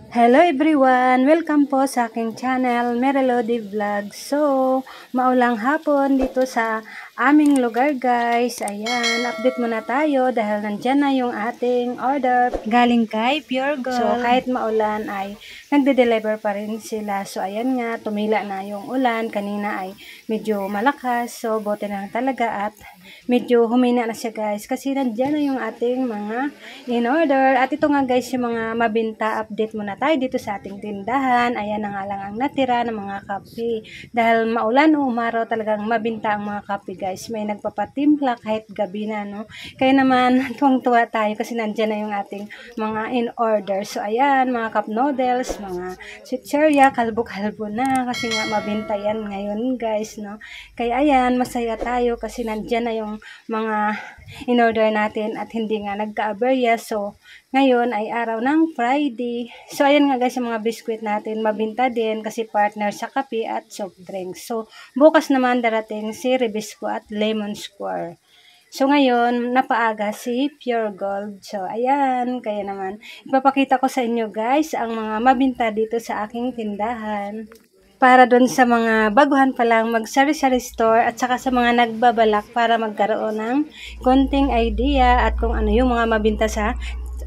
Hello everyone! Welcome po sa aking channel, Merelody Vlog. So, maulang hapon dito sa aming lugar guys. Ayan, update muna tayo dahil nandyan na yung ating order galing kay Pure Gold. So, kahit maulan ay nagde-deliver pa rin sila. So, ayan nga, tumila na yung ulan. Kanina ay medyo malakas. So, buti na lang talaga at medyo humina na siya guys. Kasi nandyan na yung ating mga in-order. At ito nga guys, yung mga mabinta update muna tayo dito sa ating tindahan. Ayan na nga lang ang natira ng mga kape. Dahil maulan o umaraw talagang mabinta ang mga kape guys. May nagpapatimpla kahit gabi na, no? Kaya naman, tuwang-tuwa tayo kasi nandyan na yung ating mga in-order. So, ayan, mga cup noodles, mga chicheria, kalbo-kalbo na. Kasi nga, mabinta yan ngayon guys, no? Kaya ayan, masaya tayo kasi nandyan na yung mga in-order natin at hindi nga nagka-aberya. So, ngayon ay araw ng Friday. So, ayan nga guys, yung mga biskwit natin, mabinta din kasi partner sa kape at soft drinks. So, bukas naman darating si Ribisco at Lemon Square. So, ngayon, napaaga si Pure Gold. So, ayan, kaya naman, ipapakita ko sa inyo guys ang mga mabinta dito sa aking tindahan. Para doon sa mga baguhan pa lang mag-sari-sari store at saka sa mga nagbabalak para magkaroon ng konting idea at kung ano yung mga mabinta sa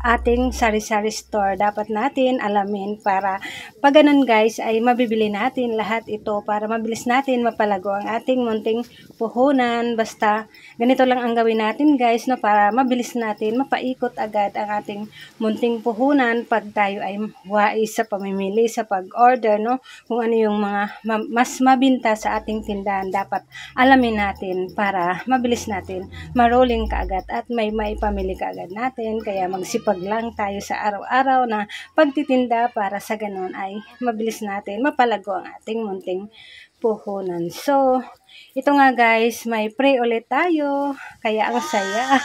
ating sari-sari store. Dapat natin alamin para pag ganun guys ay mabibili natin lahat ito para mabilis natin mapalago ang ating munting puhunan. Basta ganito lang ang gawin natin guys, no, para mabilis natin mapaikot agad ang ating munting puhunan pag tayo ay wais sa pamimili, sa pag-order, no, kung ano yung mga mas mabinta sa ating tindahan. Dapat alamin natin para mabilis natin marolling kaagad at may pamili kaagad natin. Kaya magsipag lang tayo sa araw-araw na pagtitinda para sa ganun ay mabilis natin mapalago ang ating munting puhunan. So, ito nga guys, may pray ulit tayo. Kaya ang saya.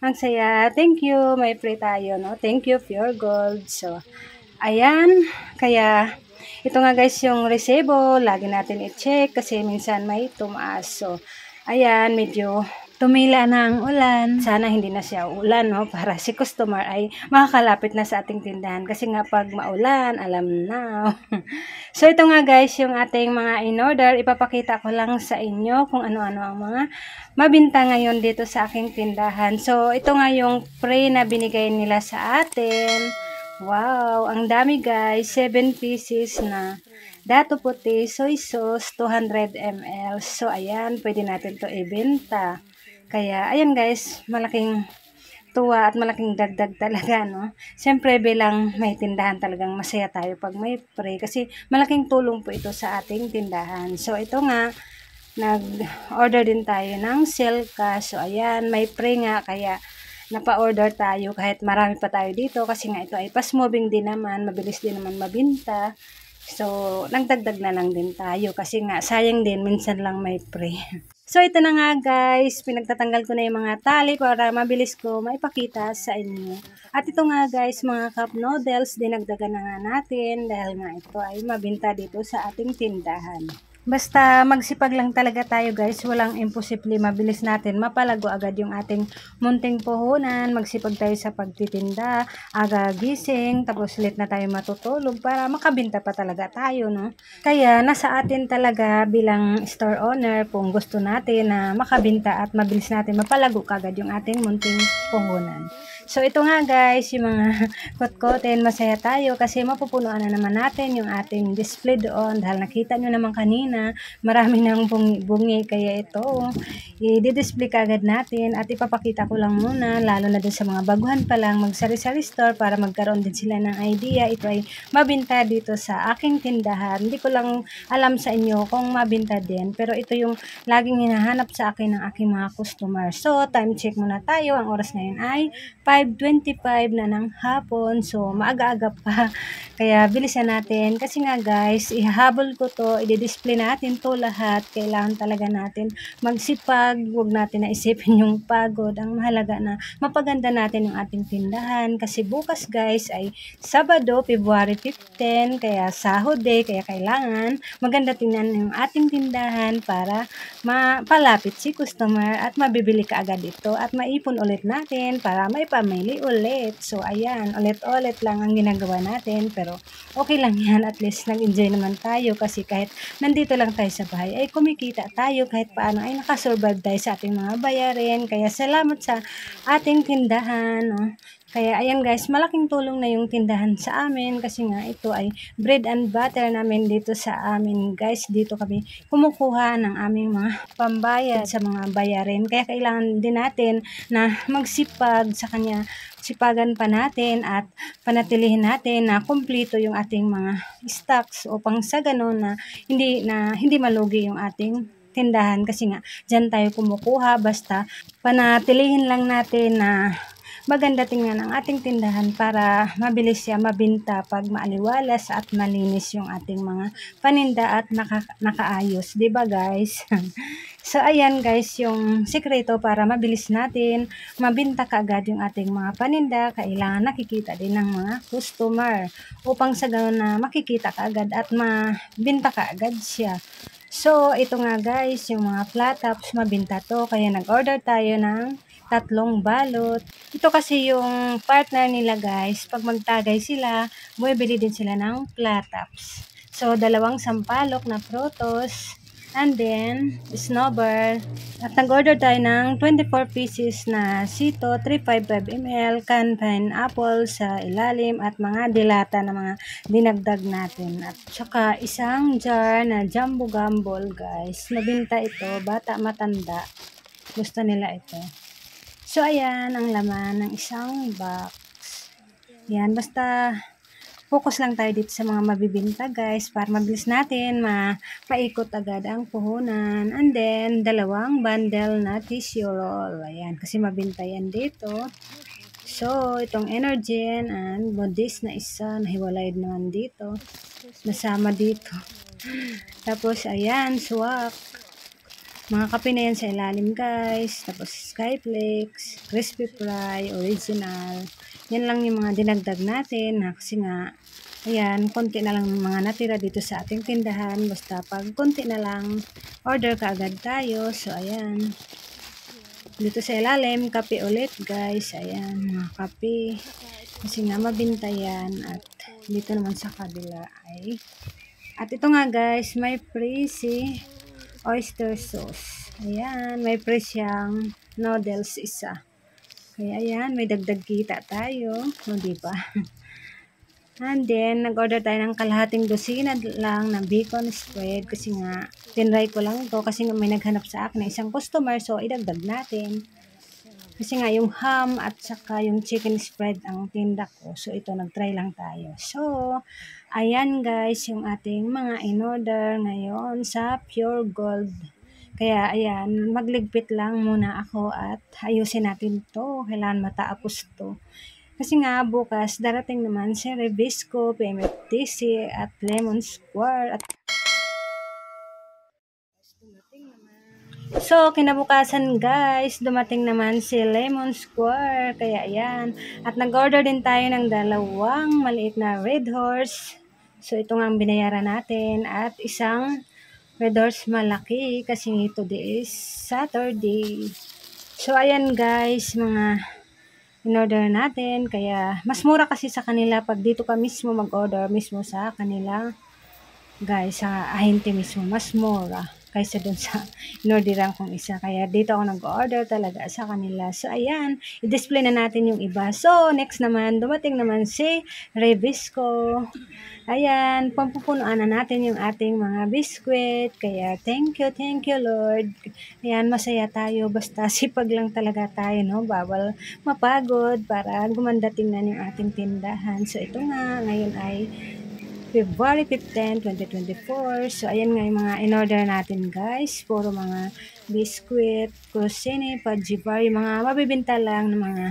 Ang saya. Thank you. May pray tayo, no? Thank you, Pure Gold. So, ayan. Kaya, ito nga guys yung resibo. Lagi natin i-check kasi minsan may tumaas. So, ayan, medyo tumila na ang ulan. Sana hindi na siya ulan, no? Para si customer ay makakalapit na sa ating tindahan. Kasi nga pag maulan, alam na. So, ito nga guys, yung ating mga in-order. Ipapakita ko lang sa inyo kung ano-ano ang mga mabinta ngayon dito sa aking tindahan. So, ito nga yung tray na binigay nila sa atin. Wow, ang dami guys. 7 pieces na dato puti, soy sauce, 200 ml. So, ayan, pwede natin to ibenta. Kaya, ayan guys, malaking tuwa at malaking dagdag talaga, no? Siyempre, bilang may tindahan talagang masaya tayo pag may pre. Kasi, malaking tulong po ito sa ating tindahan. So, ito nga, nag-order din tayo ng Silka. So, ayan, may pre nga. Kaya, napa-order tayo kahit marami pa tayo dito. Kasi nga, ito ay fast-moving din naman. Mabilis din naman mabinta. So, nagdagdag na lang din tayo. Kasi nga, sayang din, minsan lang may pre. So, ito na nga guys, pinagtatanggal ko na yung mga tali para mabilis ko maipakita sa inyo. At ito nga guys, mga cup noodles, dinagdagan na nga natin dahil nga ito ay mabinta dito sa ating tindahan. Basta magsipag lang talaga tayo guys, walang imposible, mabilis natin mapalago agad yung ating munting puhunan, magsipag tayo sa pagtitinda, aga gising, tapos late na tayo matutulog para makabinta pa talaga tayo, no? Kaya nasa atin talaga bilang store owner kung gusto natin na makabinta at mabilis natin mapalago agad yung ating munting puhunan. So ito nga guys, yung mga kotkotin, masaya tayo kasi mapupunuan na naman natin yung ating display doon dahil nakita nyo naman kanina, marami nang bungi, kaya ito, i-display kaagad natin at ipapakita ko lang muna, lalo na dun sa mga baguhan pa lang, mag-sari-sari store para magkaroon din sila ng idea. Ito ay mabinta dito sa aking tindahan. Hindi ko lang alam sa inyo kung mabinta din, pero ito yung laging hinahanap sa akin ng aking mga customer. So, time check muna tayo. Ang oras ngayon ay 5:25 na ng hapon. So, maaga-aga pa. Kaya, bilisan natin. Kasi nga guys, ihahabol ko to, i-display natin to lahat. Kailangan talaga natin magsipag. Huwag natin naisipin yung pagod. Ang mahalaga na mapaganda natin yung ating tindahan. Kasi bukas guys ay Sabado, February 15. Kaya sahod day. Kaya kailangan maganda tingnan yung ating tindahan para mapalapit si customer at mabibili ka agad ito at maipon ulit natin para may mamili ulit. So, ayan, ulit-ulit lang ang ginagawa natin. Pero, okay lang yan. At least, nag-enjoy naman tayo kasi kahit nandito lang tayo sa bahay, ay kumikita tayo kahit paano ay nakasurvive tayo sa ating mga bayarin. Kaya, salamat sa ating tindahan. No? Kaya ayan guys, malaking tulong na yung tindahan sa amin kasi nga ito ay bread and butter namin dito sa amin guys. Dito kami kumukuha ng aming mga pambayad sa mga bayarin. Kaya kailangan din natin na magsipag sa kanya. Sipagan pa natin at panatilihin natin na kumpleto yung ating mga stocks upang sa ganun na hindi malugi yung ating tindahan kasi nga dyan tayo kumukuha basta panatilihin lang natin na maganda tingnan ang ating tindahan para mabilis siya mabinta pag maaliwalas at malinis yung ating mga paninda at nakaayos. 'Di ba guys? So, ayan guys, yung sikreto para mabilis natin mabinta kaagad yung ating mga paninda, kailangan nakikita din ng mga customer upang sa ganoon na makikita kaagad at mabinta kaagad siya. So, ito nga guys, yung mga flat tops, mabinta to. Kaya nag-order tayo ng 3 balot. Ito kasi yung partner nila guys. Pag magtagay sila, bumibili din sila ng flat tops. So, 2 sampalok na protos. And then, snowball. At nag-order tayo ng 24 pieces na sito, 355 ml, canned pineapple sa ilalim at mga dilata na mga dinagdag natin. At saka isang jar na jumbo gumball guys. Nabinta ito, bata matanda. Gusto nila ito. So, ayan ang laman ng isang box. Yan, basta focus lang tayo dito sa mga mabibinta guys para mabilis natin mapaikot agad ang puhunan. And then, 2 bundle na tissue roll. Ayan, kasi mabinta yan dito. So, itong Energen and Modis na isa, nahiwalay naman dito. Nasama dito. Tapos, ayan, swak. Mga kape na yan sa ilalim guys. Tapos Skyflex, Crispy Fry, Original. Yan lang yung mga dinagdag natin. Kasi nga, ayan, konti na lang mga natira dito sa ating tindahan. Basta pag konti na lang, order ka agad tayo. So, ayan. Dito sa ilalim, kape ulit guys. Ayan, mga kape. Kasi nga, mabinta yan. At dito naman sa kabila ay... At ito nga guys, may free si oyster sauce. Ayan, may free siyang noodles isa. Kaya ayan, may dagdag kita tayo. O, diba? And then, nag-order tayo ng kalahating dosina lang ng bacon spread. Kasi nga, tinry ko lang ito. Kasi nga may naghanap sa akin na isang customer. So, idagdag natin. Kasi nga, yung ham at saka yung chicken spread ang tinda ko. So, ito, nag-try lang tayo. So, ayan guys, yung ating mga in-order ngayon sa Pure Gold. Kaya, ayan, magligpit lang muna ako at ayusin natin to. Kailangan matapos to. Kasi nga, bukas, darating naman si Rebisco, PMFTC, at Lemon Square, at so, kinabukasan guys, dumating naman si Lemon Square. Kaya ayan. At nag-order din tayo ng 2 maliit na Red Horse. So, ito nga ang binayaran natin. At isang Red Horse malaki kasi today is Saturday. So, ayan guys, mga in-order natin. Kaya, mas mura kasi sa kanila pag dito ka mismo mag-order mismo sa kanila. Guys, sa ahente mismo, mas mura kaysa dun sa inorderan kong isa. Kaya dito ako nag-order talaga sa kanila. So, ayan, i-display na natin yung iba. So, next naman, dumating naman si Rebisco. Ayan, pampupunuan na natin yung ating mga biskwit. Kaya, thank you, Lord. Ayan, masaya tayo. Basta sipag lang talaga tayo, no? Bawal mapagod para gumanda tingnan yung ating tindahan. So, ito nga, ngayon ay February 15, 2024. So, ayan nga yung mga in-order natin guys. Puro mga biskwit, kusini, pajibar, yung mga mabibinta lang ng mga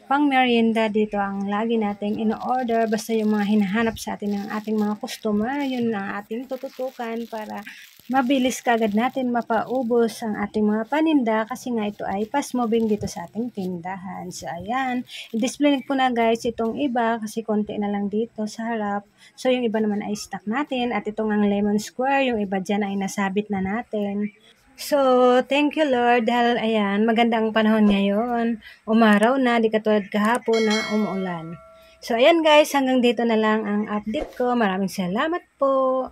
pang merienda dito ang lagi nating in-order. Basta yung mga hinahanap sa atin ng ating mga customer, yun ang ating tututukan para mabilis kagad natin mapaubos ang ating mga paninda kasi nga ito ay fast moving dito sa ating tindahan. So, ayan. I-display ko na guys itong iba kasi konti na lang dito sa harap. So, yung iba naman ay stock natin. At itong ang lemon square, yung iba dyan ay nasabit na natin. So, thank you Lord dahil ayan, magandang panahon ngayon. Umaraw na, di katulad kahapon na umuulan. So, ayan guys, hanggang dito na lang ang update ko. Maraming salamat po.